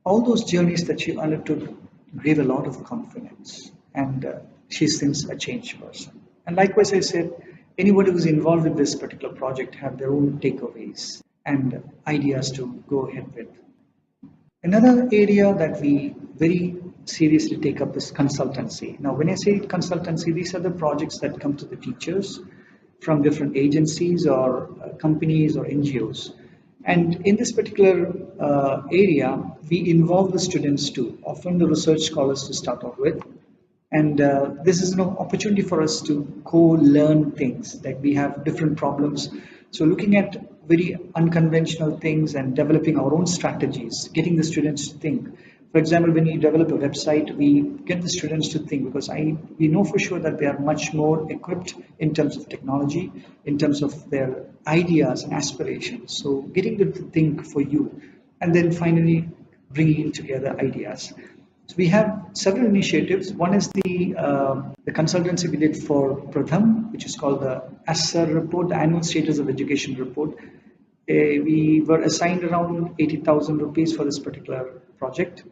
All those journeys that she undertook gave a lot of confidence, and she's since a changed person. And likewise, I said, anybody who's involved with this particular project have their own takeaways and ideas to go ahead with. Another area that we very seriously take up is consultancy. Now, when I say consultancy, these are the projects that come to the teachers from different agencies or companies or NGOs. And in this particular area, we involve the students too, often the research scholars to start off with. And this is an opportunity for us to co-learn things, like we have different problems. So looking at very unconventional things and developing our own strategies, getting the students to think. For example, when you develop a website, we get the students to think, because we know for sure that they are much more equipped in terms of technology, in terms of their ideas and aspirations. So getting them to think for you, and then finally bringing together ideas. So we have several initiatives. One is the consultancy we did for Pratham, which is called the ASSER report, the Annual Status of Education report. We were assigned around 80,000 rupees for this particular project,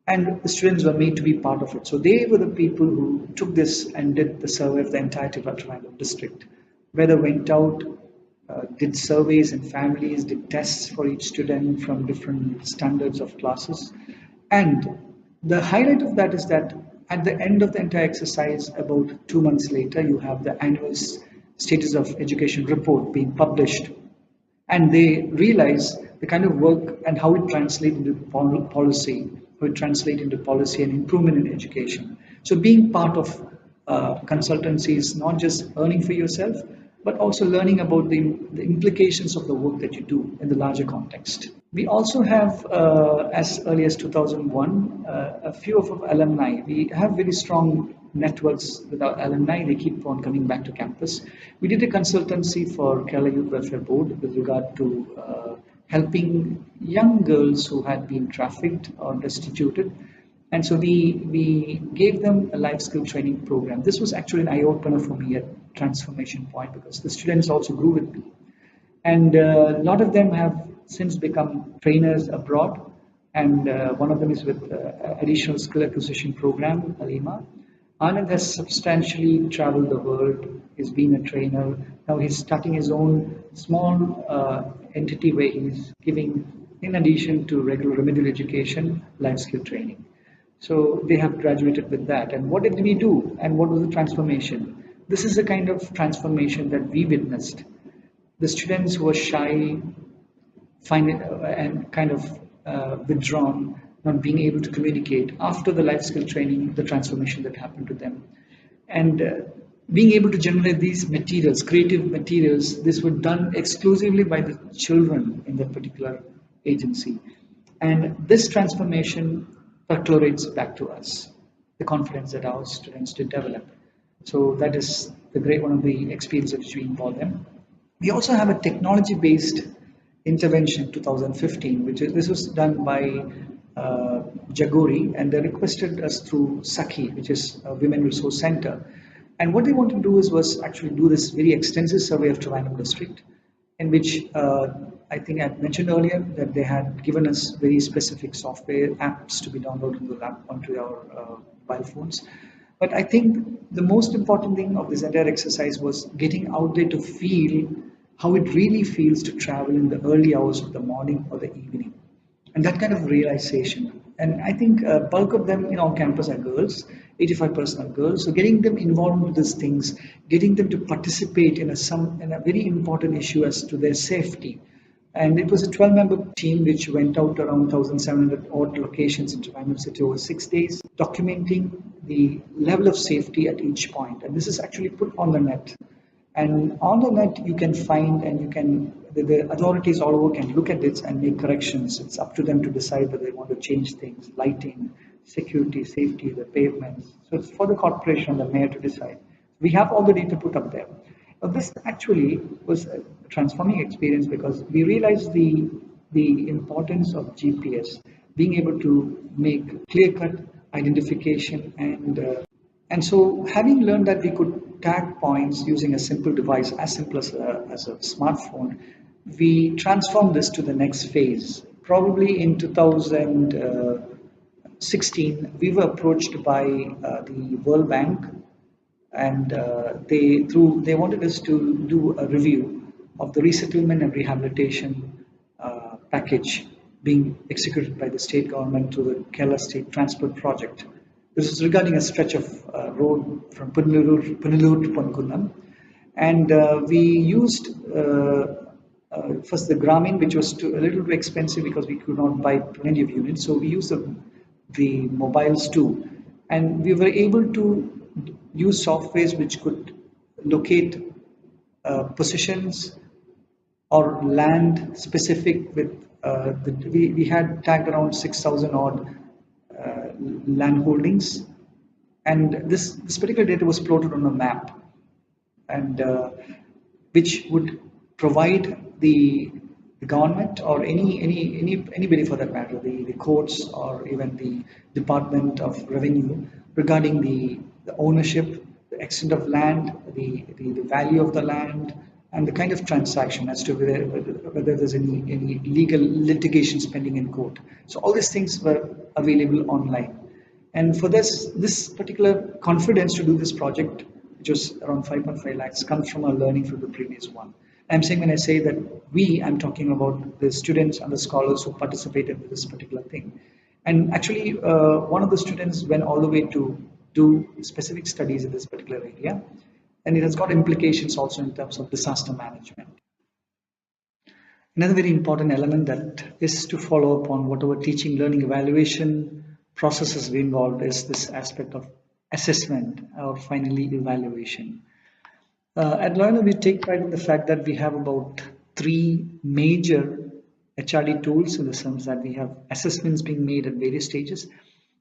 and the students were made to be part of it. So they were the people who took this and did the survey of the entire Trivandrum district, where they went out, did surveys in families, did tests for each student from different standards of classes. And the highlight of that is that at the end of the entire exercise, about 2 months later, you have the annual status of education report being published. And they realize the kind of work and how it translates into policy, how it translates into policy and improvement in education. So being part of consultancy is not just earning for yourself, but also learning about the implications of the work that you do in the larger context. We also have, as early as 2001, a few of our alumni. We have very strong networks with our alumni. They keep on coming back to campus. We did a consultancy for Kerala Youth Welfare Board with regard to helping young girls who had been trafficked or destituted. And so we gave them a life skill training program. This was actually an eye-opener for me at transformation point, because the students also grew with me. And a lot of them have since become trainers abroad. And one of them is with additional skill acquisition program, Alima. Anand has substantially traveled the world. He's been a trainer. Now he's starting his own small entity where he's giving, in addition to regular remedial education, life skill training. So they have graduated with that. And what did we do? And what was the transformation? This is the kind of transformation that we witnessed. The students who were shy, and kind of withdrawn, not being able to communicate, after the life skill training, the transformation that happened to them. And being able to generate these materials, creative materials, this was done exclusively by the children in that particular agency. And this transformation percolates back to us, the confidence that our students did develop. So that is the great one of the experiences which we involve them. We also have a technology-based intervention 2015, this was done by Jagori, and they requested us through Sakhi, which is a Women Resource Center. And what they wanted to do was actually do this very extensive survey of Trivandrum district, in which I think I mentioned earlier that they had given us very specific software apps to be downloaded onto our mobile phones. But I think the most important thing of this entire exercise was getting out there to feel how it really feels to travel in the early hours of the morning or the evening. And that kind of realization. And I think bulk of them in our campus are girls, 85% are girls. So getting them involved with these things, getting them to participate in a very important issue as to their safety. And it was a 12-member team which went out around 1,700 odd locations in Trivandrum city over 6 days, documenting the level of safety at each point. And this is actually put on the net. And on the net, you can find, and the authorities all over can look at this and make corrections. It's up to them to decide whether they want to change things, lighting, security, safety, the pavements. So it's for the corporation and the mayor to decide. We have all the data put up there. Now, this actually was a transforming experience, because we realized the importance of GPS, being able to make clear-cut identification, and so having learned that we could tag points using a simple device as simple as a smartphone, we transformed this to the next phase, probably in 2016, we were approached by the World Bank, and they wanted us to do a review of the resettlement and rehabilitation package being executed by the state government through the Kerala State Transport Project. This is regarding a stretch of road from Punnalur to Ponkunam, and we used first the Grameen, which was a little too expensive because we could not buy plenty of units. So we used the mobiles too, and we were able to use softwares which could locate positions or land specific with we had tagged around 6,000 odd land holdings, and this particular data was plotted on a map, and which would provide the government or anybody for that matter, the courts or even the Department of Revenue, regarding the ownership, the extent of land, the value of the land, and the kind of transaction as to whether there's any legal litigations pending in court. So all these things were available online. And for this particular confidence to do this project, which was around 5.5 lakhs, comes from our learning from the previous one. I'm saying, when I say that I'm talking about the students and the scholars who participated in this particular thing. And actually, one of the students went all the way to do specific studies in this particular area. And it has got implications also in terms of disaster management. Another very important element that is to follow up on whatever teaching, learning, evaluation processes we involved is this aspect of assessment or finally evaluation. At Loyola, we take pride in the fact that we have about 3 major HRD tools, in the sense that we have assessments being made at various stages.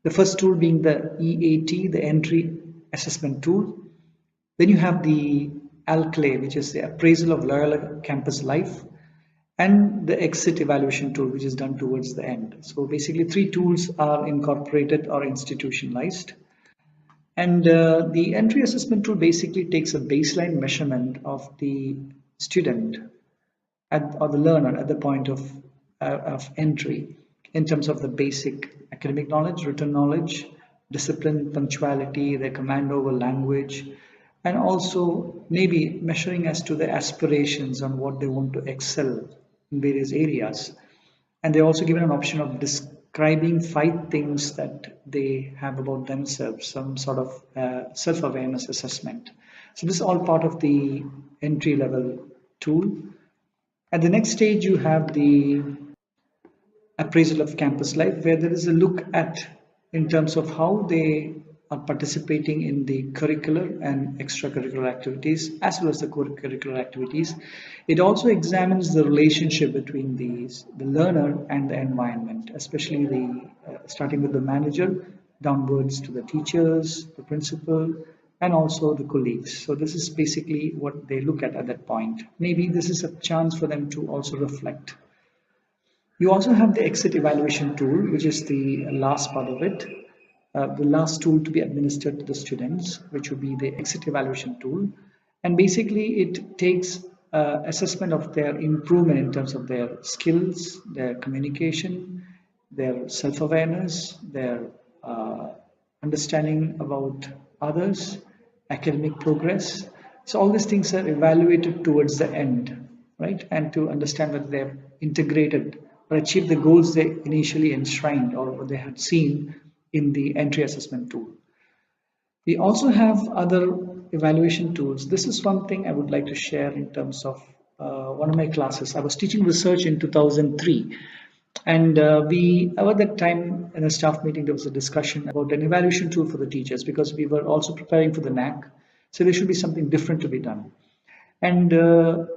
The first tool being the EAT, the entry assessment tool. Then you have the ALCLAY, which is the appraisal of Loyola campus life, and the exit evaluation tool, which is done towards the end. So basically 3 tools are incorporated or institutionalized. And the entry assessment tool basically takes a baseline measurement of the student or the learner at the point of entry, in terms of the basic academic knowledge, written knowledge, discipline, punctuality, their command over language, and also maybe measuring as to their aspirations on what they want to excel in various areas. And they're also given an option of describing 5 things that they have about themselves, some sort of self-awareness assessment. So this is all part of the entry level tool. At the next stage, you have the appraisal of campus life, where there is a look at in terms of how they are participating in the curricular and extracurricular activities, as well as the curricular activities. It also examines the relationship between the learner and the environment, especially starting with the manager downwards to the teachers, the principal, and also the colleagues. So this is basically what they look at that point. Maybe this is a chance for them to also reflect. You also have the exit evaluation tool, which is the last part of it. The last tool to be administered to the students, which would be the exit evaluation tool. And basically it takes assessment of their improvement in terms of their skills, their communication, their self-awareness, their understanding about others, academic progress. So all these things are evaluated towards the end, right? And to understand whether they've integrated or achieved the goals they initially enshrined or what they had seen in the entry assessment tool. We also have other evaluation tools. This is one thing I would like to share in terms of one of my classes. I was teaching research in 2003, and at that time in a staff meeting, there was a discussion about an evaluation tool for the teachers, because we were also preparing for the NAC. So there should be something different to be done. And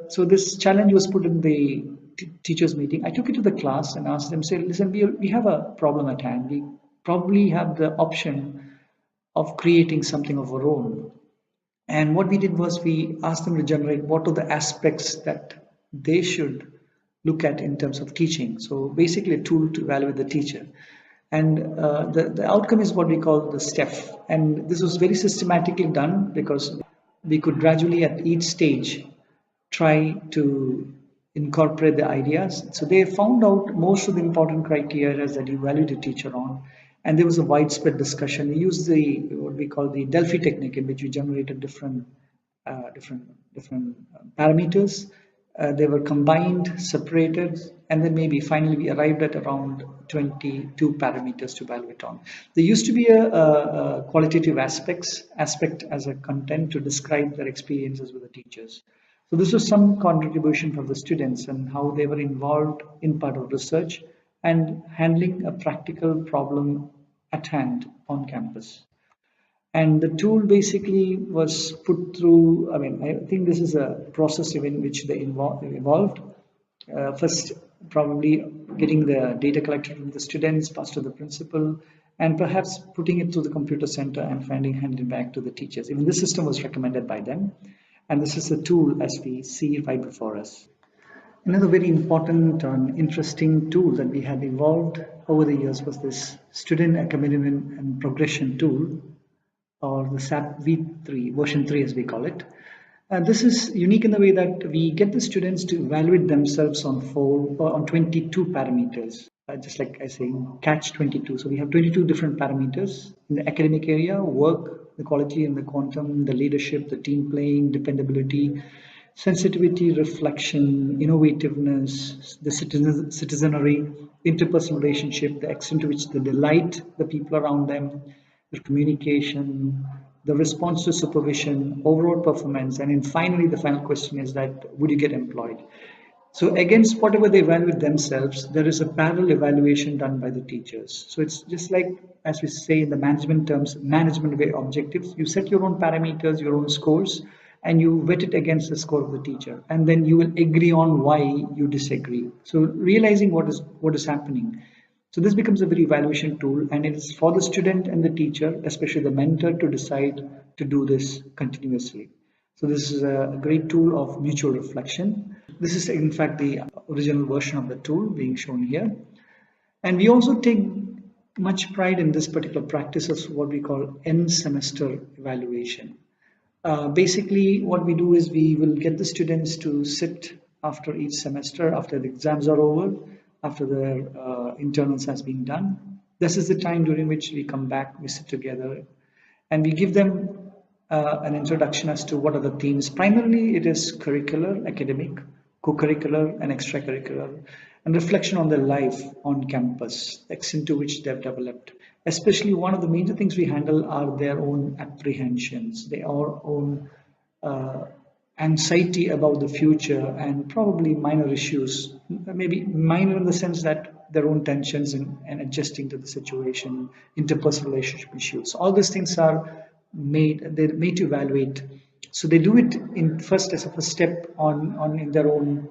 so this challenge was put in the teachers meeting. I took it to the class and asked them, say, listen, we have a problem at hand. We probably have the option of creating something of our own. And what we did was we asked them to generate what are the aspects that they should look at in terms of teaching. So basically a tool to evaluate the teacher. And the outcome is what we call the STEF. And this was very systematically done, because we could gradually at each stage try to incorporate the ideas. So they found out most of the important criteria that you value the teacher on, and there was a widespread discussion. We used the what we call the Delphi technique, in which we generated different parameters. They were combined, separated, and then maybe finally we arrived at around 22 parameters to evaluate on. There used to be a qualitative aspect as a content to describe their experiences with the teachers. So this was some contribution from the students and how they were involved in part of research and handling a practical problem at hand on campus. And the tool basically was put through, I mean, I think this is a process in which they evolved. First, probably getting the data collected from the students, passed to the principal, and perhaps putting it to the computer center and handing back to the teachers. Even this system was recommended by them. And this is a tool as we see right before us. Another very important and interesting tool that we had evolved over the years was this student accompaniment and progression tool, or the SAP V3, version 3 as we call it. This is unique in the way that we get the students to evaluate themselves on 22 parameters. Just like I say, catch 22. So we have 22 different parameters in the academic area: work, the quality and the quantum, the leadership, the team playing, dependability, sensitivity, reflection, innovativeness, the citizenry, interpersonal relationship, the extent to which they delight the people around them, the communication, the response to supervision, overall performance, and then finally the final question is that would you get employed? So against whatever they evaluate themselves, there is a parallel evaluation done by the teachers. So it's just like, as we say in the management terms, management way objectives. You set your own parameters, your own scores, and you vet it against the score of the teacher. And then you will agree on why you disagree. So realizing what is happening. So this becomes a very evaluation tool, and it is for the student and the teacher, especially the mentor, to decide to do this continuously. So this is a great tool of mutual reflection. This is in fact the original version of the tool being shown here. And we also take much pride in this particular practice of what we call end semester evaluation. Basically, what we do is we will get the students to sit after each semester, after the exams are over, after their internals has been done. This is the time during which we come back, we sit together, and we give them an introduction as to what are the themes. Primarily, it is curricular, academic, co-curricular, and extracurricular, and reflection on their life on campus, the extent to which they have developed. Especially one of the major things we handle are their own apprehensions, their own anxiety about the future, and probably minor issues, maybe minor in the sense that their own tensions and adjusting to the situation, interpersonal relationship issues. All these things are they're made to evaluate. So they do it in first as a first step in their own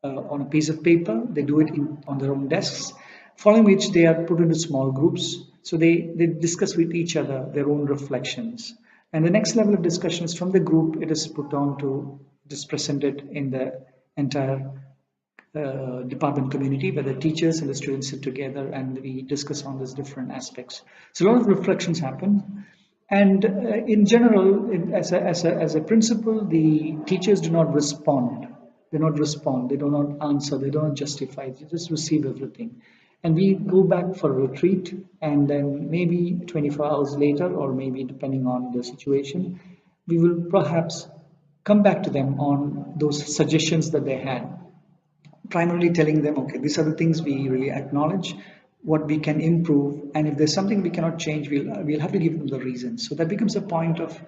on a piece of paper. They do it on their own desks, following which they are put into small groups. So they discuss with each other their own reflections. And the next level of discussion is from the group. It is put on to, it is presented in the entire department community, where the teachers and the students sit together and we discuss on these different aspects. So a lot of reflections happen. And in general, as a principal, the teachers do not respond. They do not answer, they do not justify, they just receive everything. And we go back for a retreat, and then maybe 24 hours later, or maybe depending on the situation, we will perhaps come back to them on those suggestions that they had. Primarily telling them, okay, these are the things we really acknowledge, what we can improve, and if there's something we cannot change, we'll have to give them the reasons. So that becomes a point of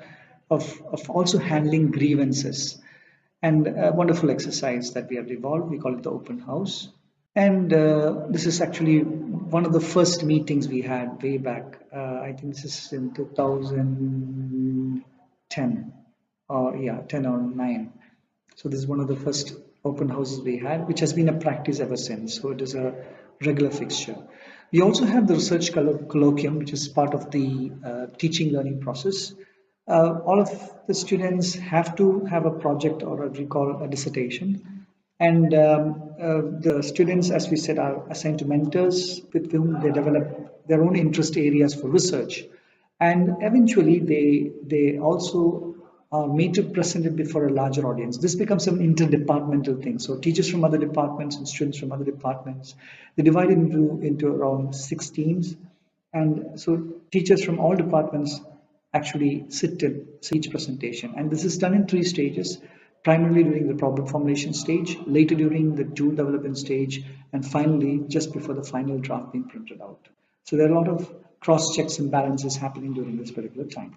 also handling grievances. And a wonderful exercise that we have evolved, we call it the open house. And this is actually one of the first meetings we had way back. I think this is in 2010, or 10 or 9. So this is one of the first open houses we had, which has been a practice ever since. So it is a regular fixture. We also have the research colloquium, which is part of the teaching learning process. All of the students have to have a project, or what we call a dissertation. And the students, as we said, are assigned to mentors with whom they develop their own interest areas for research. And eventually they also are made to present it before a larger audience. This becomes an interdepartmental thing. So teachers from other departments and students from other departments, they divide it into around 6 teams. And so teachers from all departments actually sit in each presentation. And this is done in 3 stages, primarily during the problem formulation stage, later during the tool development stage, and finally just before the final draft being printed out. So there are a lot of cross checks and balances happening during this particular time.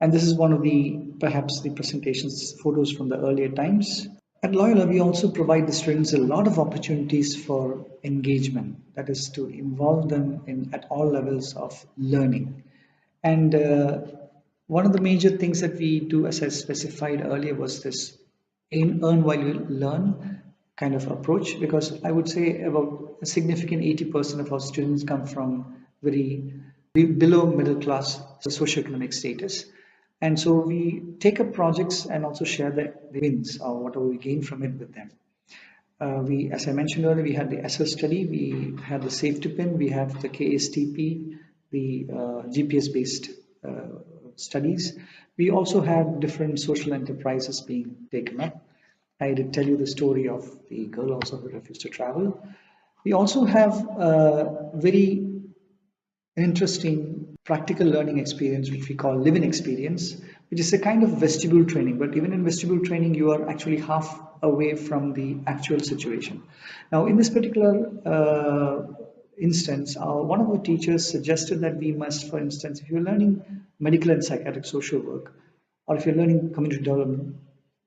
And this is one of the perhaps the presentations photos from the earlier times. At Loyola, we also provide the students a lot of opportunities for engagement, that is to involve them in at all levels of learning. And one of the major things that we do, as I specified earlier, was this earn while you learn kind of approach, because I would say about a significant 80% of our students come from very below middle class socioeconomic status. And so we take up projects and also share the wins or whatever we gain from it with them. As I mentioned earlier, we had the SS study, we had the safety pin, we have the KSTP, the GPS-based studies. We also had different social enterprises being taken up. I did tell you the story of the girl also who refused to travel. We also have a very interesting practical learning experience, which we call live-in experience, which is a kind of vestibule training. But even in vestibule training, you are actually half away from the actual situation. Now, in this particular instance, one of the teachers suggested that we must, for instance, if you're learning medical and psychiatric social work, or if you're learning community development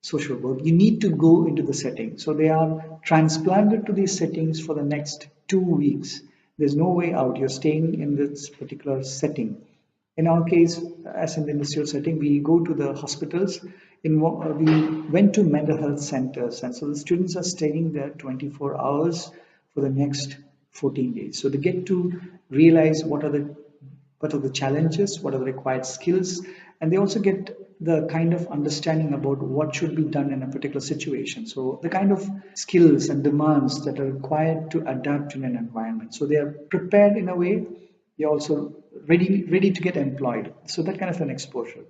social work, you need to go into the setting. So they are transplanted to these settings for the next 2 weeks. There's no way out. You're staying in this particular setting. In our case, as in the industrial setting, we go to the hospitals. We went to mental health centers, and so the students are staying there 24 hours for the next 14 days. So they get to realize what are the challenges, what are the required skills, and they also get the kind of understanding about what should be done in a particular situation. So the kind of skills and demands that are required to adapt in an environment. So they are prepared in a way, they're also ready to get employed. So that kind of an exposure.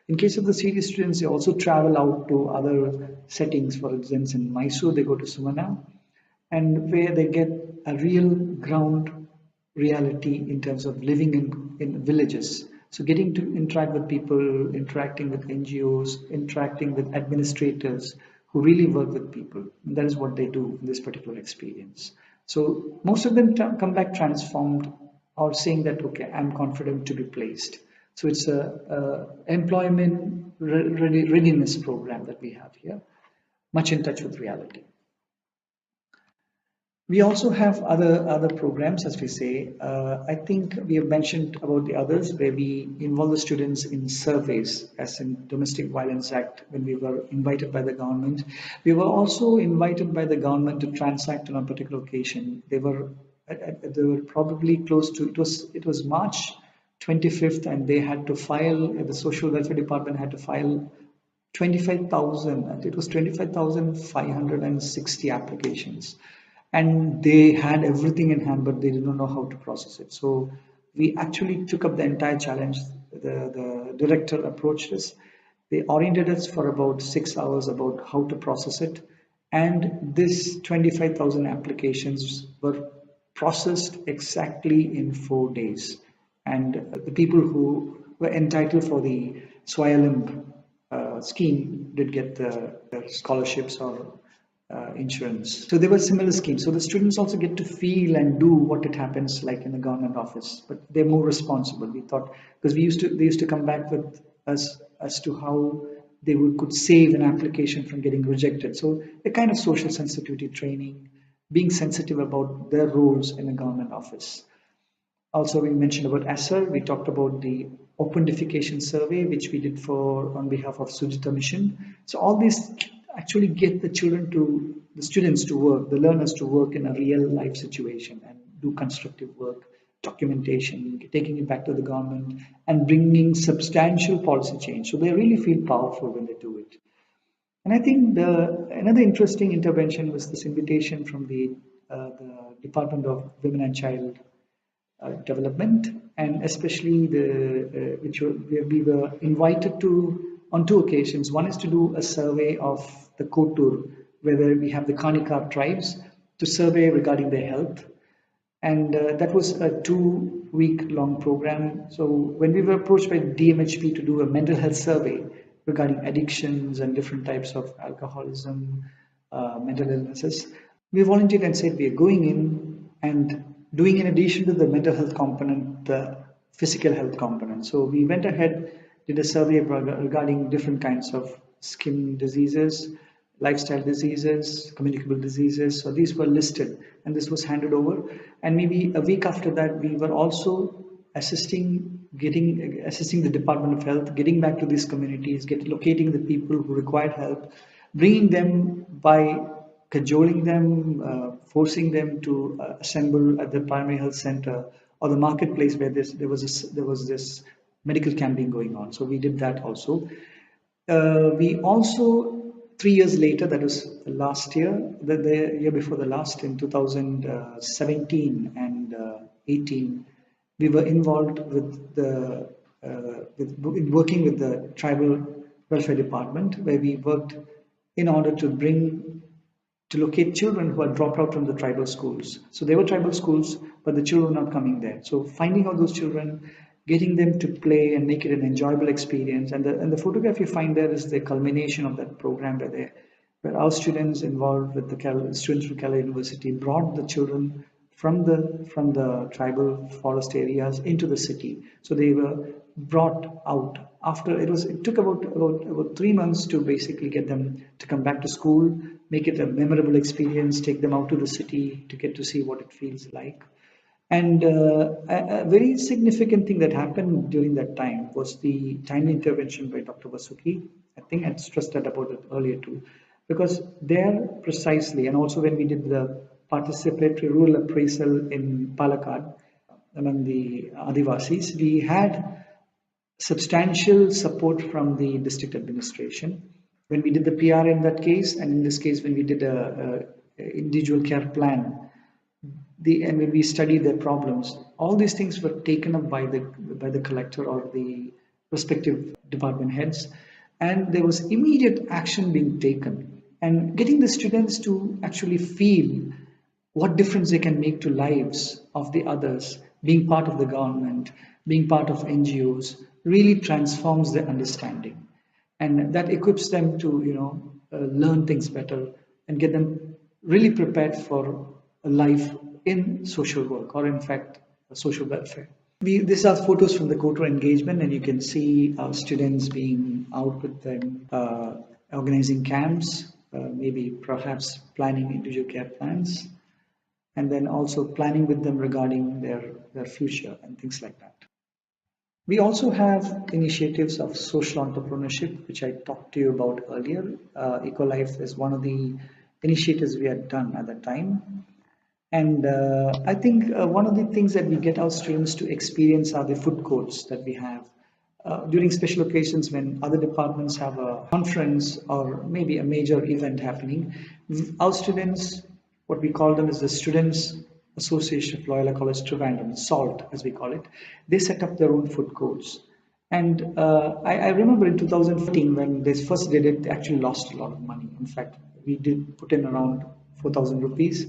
In case of the CD students, they also travel out to other settings. For instance, in Mysore, they go to Sumana, and where they get a real ground reality in terms of living in villages. So getting to interact with people, interacting with NGOs, interacting with administrators who really work with people. And that is what they do in this particular experience. So most of them come back transformed or saying that, okay, I'm confident to be placed. So it's a employment readiness program that we have here, much in touch with reality. We also have other programs, as we say. I think we have mentioned about the others where we involve the students in surveys, as in Domestic Violence Act, when we were invited by the government. We were also invited by the government to transact on a particular occasion. They were probably close to, it was March 25th, and they had to file, the Social Welfare Department had to file 25,000, it was 25,560 applications. And they had everything in hand, but they did not know how to process it. So we actually took up the entire challenge. The director approached us. They oriented us for about 6 hours about how to process it. And this 25,000 applications were processed exactly in 4 days. And the people who were entitled for the Swayalumb scheme did get the scholarships or insurance. So there were similar schemes. So the students also get to feel and do what it happens like in the government office, but they're more responsible. We thought, because they used to come back with us as to how they could save an application from getting rejected. So a kind of social sensitivity training, being sensitive about their roles in a government office. Also, we mentioned about ASSER. We talked about the open defecation survey, which we did on behalf of Sujita Mission. So all these actually get the students to work, the learners to work in a real life situation and do constructive work, documentation, taking it back to the government and bringing substantial policy change. So they really feel powerful when they do it. And I think another interesting intervention was this invitation from the Department of Women and Child Development, and especially where we were invited to on two occasions. One is to do a survey of the Kotur, where we have the Kanikar tribes, to survey regarding their health. And that was a 2-week long program. So when we were approached by DMHP to do a mental health survey regarding addictions and different types of alcoholism, mental illnesses, we volunteered and said we are going in and doing, in addition to the mental health component, the physical health component. So we went ahead, did a survey regarding different kinds of skin diseases, lifestyle diseases, communicable diseases. So these were listed and this was handed over. And maybe a week after that, we were also assisting the Department of Health, getting back to these communities, locating the people who required help, bringing them by cajoling them, forcing them to assemble at the primary health center or the marketplace where there was this medical campaign going on. So we did that also. We also 3 years later, that was last year, the year before the last, in 2017 and 18, we were involved with working with the tribal welfare department, where we worked in order to locate children who had dropped out from the tribal schools. So they were tribal schools, but the children were not coming there. So finding out those children, getting them to play and make it an enjoyable experience. And the photograph you find there is the culmination of that program, where our students involved with the students from Kerala University brought the children from the tribal forest areas into the city. So they were brought out after it took about 3 months to basically get them to come back to school, make it a memorable experience, take them out to the city to get to see what it feels like. And a very significant thing that happened during that time was the timely intervention by Dr. Vasuki. I think I stressed that about it earlier too, because there precisely, and also when we did the participatory rural appraisal in Palakkad among the Adivasis, we had substantial support from the district administration. When we did the PR in that case, and in this case when we did a individual care plan, and when we studied their problems, all these things were taken up by the collector or the respective department heads, and there was immediate action being taken and getting the students to actually feel what difference they can make to lives of the others. Being part of the government, being part of NGOs really transforms their understanding, and that equips them to learn things better and get them really prepared for a life in social work, or in fact social welfare. These are photos from the Kotor engagement, and you can see our students being out with them, organizing camps, maybe perhaps planning individual care plans, and then also planning with them regarding their future and things like that. We also have initiatives of social entrepreneurship, which I talked to you about earlier. EcoLife is one of the initiatives we had done at that time. And I think one of the things that we get our students to experience are the food courts that we have. During special occasions when other departments have a conference or maybe a major event happening, our students, what we call them is the Students Association of Loyola College Trivandrum, SALT as we call it, they set up their own food courts. And I remember in 2015 when they first did it, they actually lost a lot of money. In fact, we did put in around 4,000 rupees.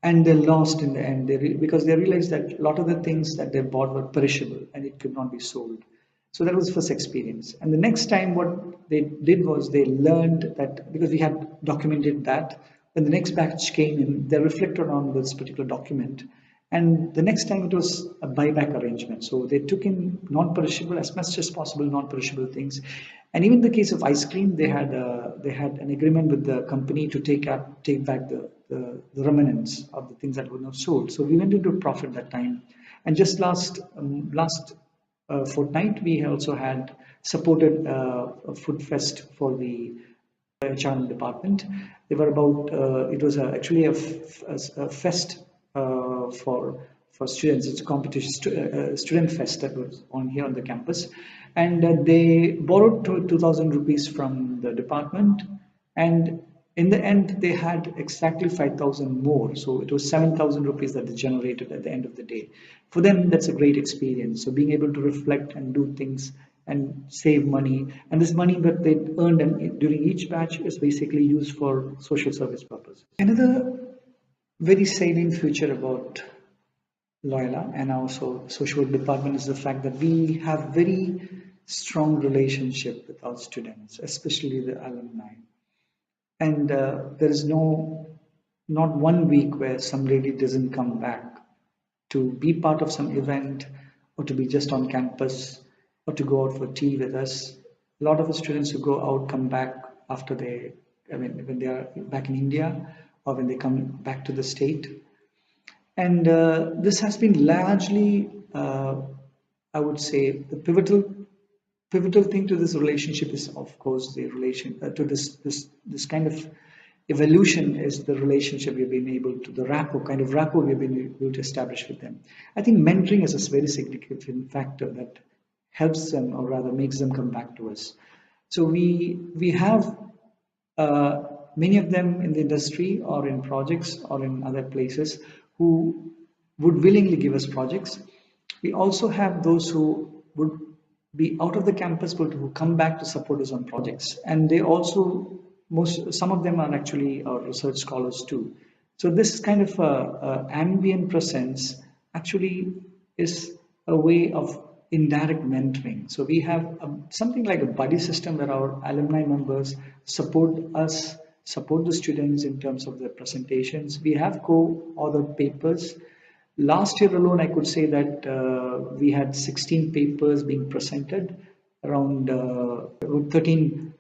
And they lost in the end because they realized that a lot of the things that they bought were perishable and it could not be sold. So that was the first experience. And the next time what they did was they learned that, because we had documented that, when the next batch came in, they reflected on this particular document. And the next time it was a buyback arrangement. So they took in non-perishable, as much as possible, non-perishable things. And even in the case of ice cream, they had an agreement with the company to take back the remnants of the things that were not sold. So we went into profit that time. And just last fortnight, we also had supported a food fest for the HR department. They were about, it was actually a fest for students. It's a competition, student fest that was on here on the campus. And they borrowed 2,000 rupees from the department. And in the end, they had exactly 5,000 more. So it was 7,000 rupees that they generated at the end of the day. For them, that's a great experience. So being able to reflect and do things and save money. And this money that they earned during each batch is basically used for social service purposes. Another very salient feature about Loyola and also social work department is the fact that we have very strong relationship with our students, especially the alumni. And there is not one week where some lady doesn't come back to be part of some event or to be just on campus or to go out for tea with us. A lot of the students who go out come back after when they are back in India or when they come back to the state. And this has been largely, I would say, the pivotal thing to this relationship is, of course, the relation to this kind of evolution is the relationship we've been able to, the rapport we've been able to establish with them. I think mentoring is a very significant factor that helps them, or rather makes them come back to us. So we have many of them in the industry or in projects or in other places who would willingly give us projects. We also have those who would be out of the campus but who come back to support us on projects, and they also some of them are actually our research scholars too. So this kind of ambient presence actually is a way of indirect mentoring. So we have something like a buddy system where our alumni members support us, support the students in terms of their presentations. We have co-authored papers. Last year alone, I could say that we had 16 papers being presented, around 13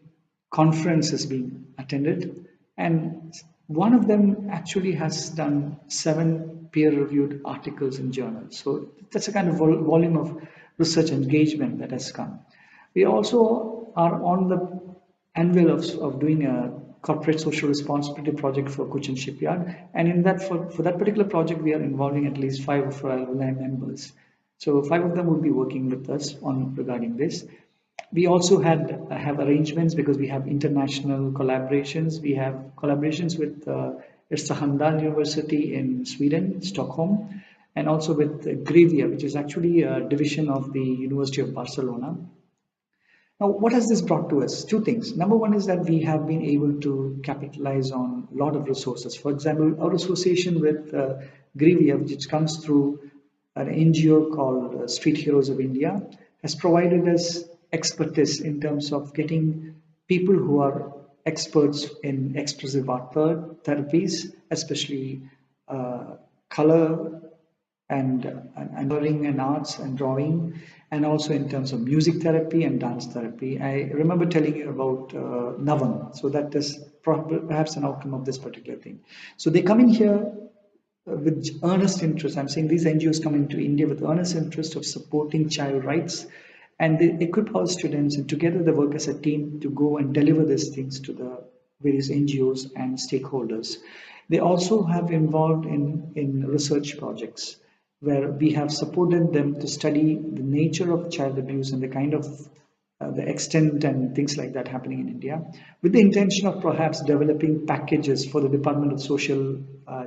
conferences being attended, and one of them actually has done 7 peer-reviewed articles in journals. So that's a kind of volume of research engagement that has come. We also are on the anvil of doing a corporate social responsibility project for Cochin Shipyard, and in that for that particular project we are involving at least 5 of our alumni members. So 5 of them will be working with us on regarding this. We also have arrangements because we have international collaborations. We have collaborations with Ersta Handal University in Sweden, Stockholm, and also with Grevia, which is actually a division of the University of Barcelona. Now, what has this brought to us? 2 things. Number one is that we have been able to capitalize on a lot of resources. For example, our association with Grevia, which comes through an NGO called Street Heroes of India, has provided us expertise in terms of getting people who are experts in expressive art therapies, especially color and coloring and arts and drawing, and also in terms of music therapy and dance therapy. I remember telling you about Navam, so that is perhaps an outcome of this particular thing. So they come in here with earnest interest. I'm saying these NGOs come into India with earnest interest of supporting child rights, and they equip our students, and together they work as a team to go and deliver these things to the various NGOs and stakeholders. They also have involved in research projects where we have supported them to study the nature of child abuse and the kind of the extent and things like that happening in India, with the intention of perhaps developing packages for the Department of Social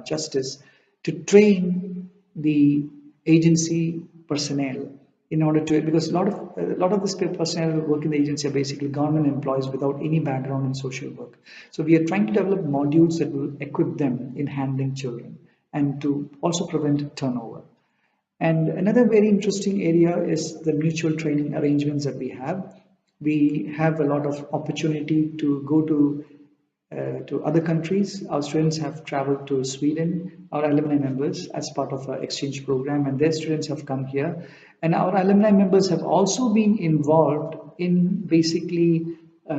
Justice to train the agency personnel in order to, because a lot of this personnel who work in the agency are basically government employees without any background in social work. So we are trying to develop modules that will equip them in handling children and to also prevent turnover. And another very interesting area is the mutual training arrangements that we have. We have a lot of opportunity to go to other countries. Our students have traveled to Sweden, our alumni members, as part of our exchange program, and their students have come here. And our alumni members have also been involved in basically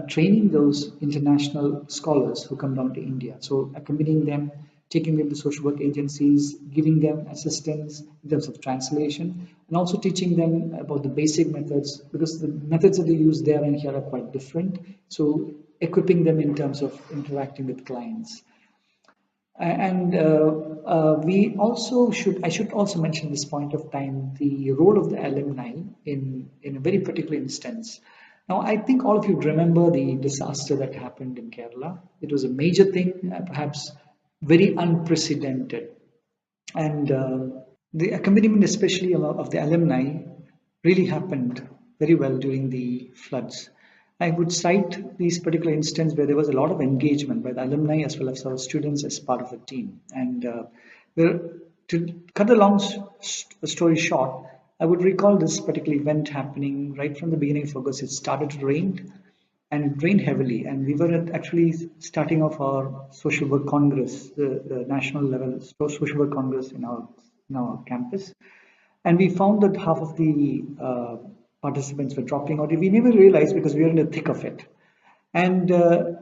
training those international scholars who come down to India. So accompanying them, taking them to social work agencies, giving them assistance in terms of translation, and also teaching them about the basic methods, because the methods that they use there and here are quite different. So equipping them in terms of interacting with clients. And I should also mention this point of time, the role of the alumni in a very particular instance. Now, I think all of you remember the disaster that happened in Kerala. It was a major thing, perhaps very unprecedented. And the accompaniment, especially of the alumni, really happened very well during the floods. I would cite these particular instances where there was a lot of engagement by the alumni as well as our students as part of the team. And we're, to cut the long story short, I would recall this particular event happening right from the beginning of August. It started to rain and it rained heavily. And we were actually starting off our social work congress, the national level social work congress in our campus. And we found that half of the participants were dropping out. We never realized because we were in the thick of it. And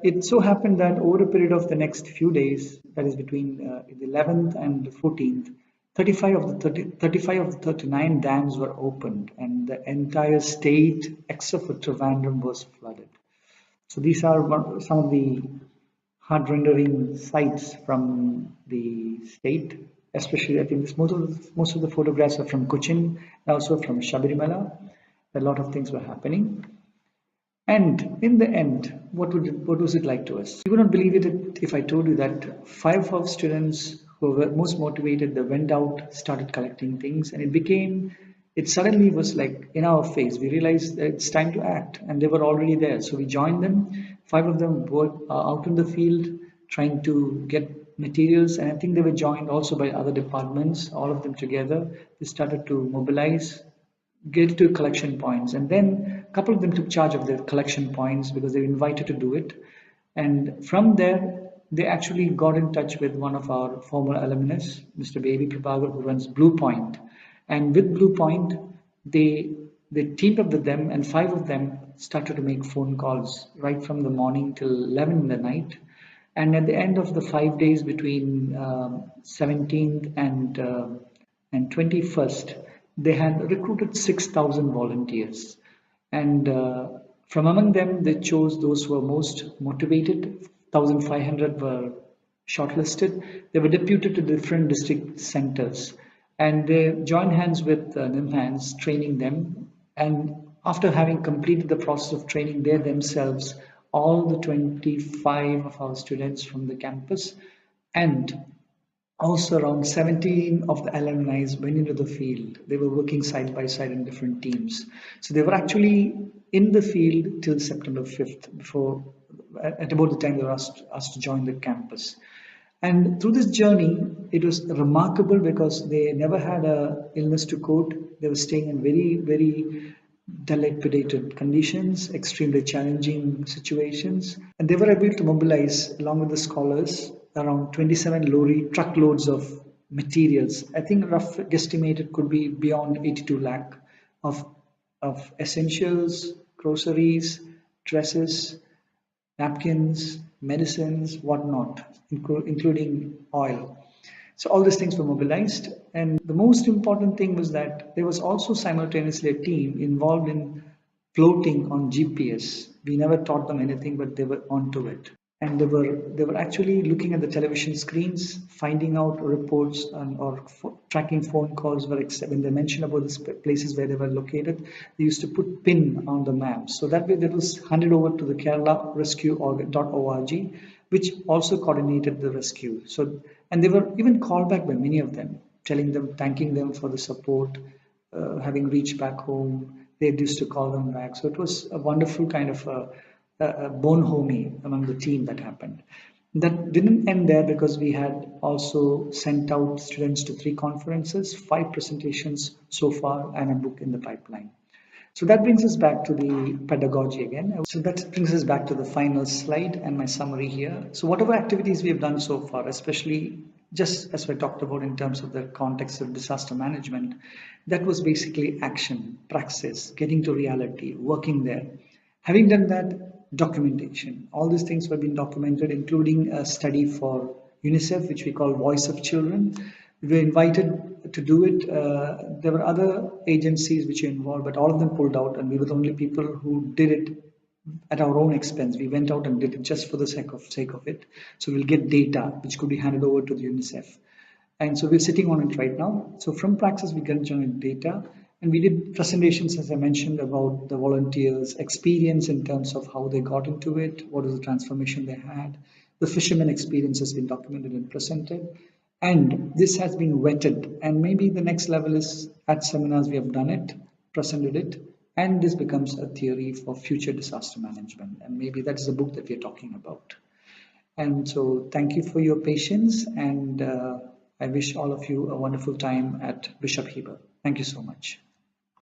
it so happened that over a period of the next few days, that is between the 11th and the 14th, 35 of the 39 dams were opened, and the entire state, except for Trivandrum, was flooded. So these are some of the heart-rendering sights from the state. Especially, I think most of the photographs are from Cochin, and also from Shabarimala. A lot of things were happening. And in the end, what was it like to us? You would not believe it if I told you that 5 of students who were most motivated, they went out, started collecting things, and it suddenly was like in our face. We realized that it's time to act, and they were already there. So we joined them. 5 of them were out in the field trying to get materials, and I think they were joined also by other departments. All of them together, they started to mobilize, get to collection points, and then a couple of them took charge of the collection points because they were invited to do it. And from there they actually got in touch with one of our former alumnus, Mr. Baby Prabhagar, who runs Blue Point. And with Blue Point, they teamed up with them, and 5 of them started to make phone calls right from the morning till 11 in the night. And at the end of the 5 days between 17th and 21st, they had recruited 6,000 volunteers. And from among them, they chose those who were most motivated. 1,500 were shortlisted. They were deputed to different district centers, and they joined hands with NIMHANS, training them. And after having completed the process of training, they themselves, all the 25 of our students from the campus, and also around 17 of the alumni went into the field. They were working side by side in different teams. So they were actually in the field till September 5th, before at about the time they were asked to join the campus. And through this journey, it was remarkable because they never had a illness to quote. They were staying in very, very dilapidated conditions, extremely challenging situations, and they were able to mobilize, along with the scholars, around 27 lorry truckloads of materials. I think rough guesstimated could be beyond 82 lakh of essentials, groceries, dresses, napkins, medicines, whatnot, including oil. So all these things were mobilized. And the most important thing was that there was also simultaneously a team involved in floating on GPS. We never taught them anything, but they were onto it. And they were actually looking at the television screens, finding out reports or tracking phone calls. When they mentioned about the places where they were located, they used to put pin on the maps. So that way, that was handed over to the Kerala Rescue.org, which also coordinated the rescue. So, and they were even called back by many of them, thanking them for the support, having reached back home. They used to call them back. So it was a wonderful kind of a bonhomie among the team that happened. That didn't end there because we had also sent out students to 3 conferences, 5 presentations so far, and a book in the pipeline. So that brings us back to the pedagogy again. So that brings us back to the final slide and my summary here. So whatever activities we have done so far, especially just as we talked about in terms of the context of disaster management, that was basically action, praxis, getting to reality, working there. Having done that, documentation. All these things were being documented, including a study for UNICEF, which we call Voice of Children. We were invited to do it. There were other agencies which were involved, but all of them pulled out, and we were the only people who did it at our own expense. We went out and did it just for the sake of it. So we'll get data which could be handed over to the UNICEF. And so we're sitting on it right now. So from Praxis, we can generate data. And we did presentations, as I mentioned, about the volunteers' experience in terms of how they got into it, what is the transformation they had. The fishermen experience has been documented and presented. And this has been vetted. And maybe the next level is at seminars we have done it, presented it, And this becomes a theory for future disaster management. And maybe that's the book that we're talking about. And so thank you for your patience, and I wish all of you a wonderful time at Bishop Heber. Thank you so much.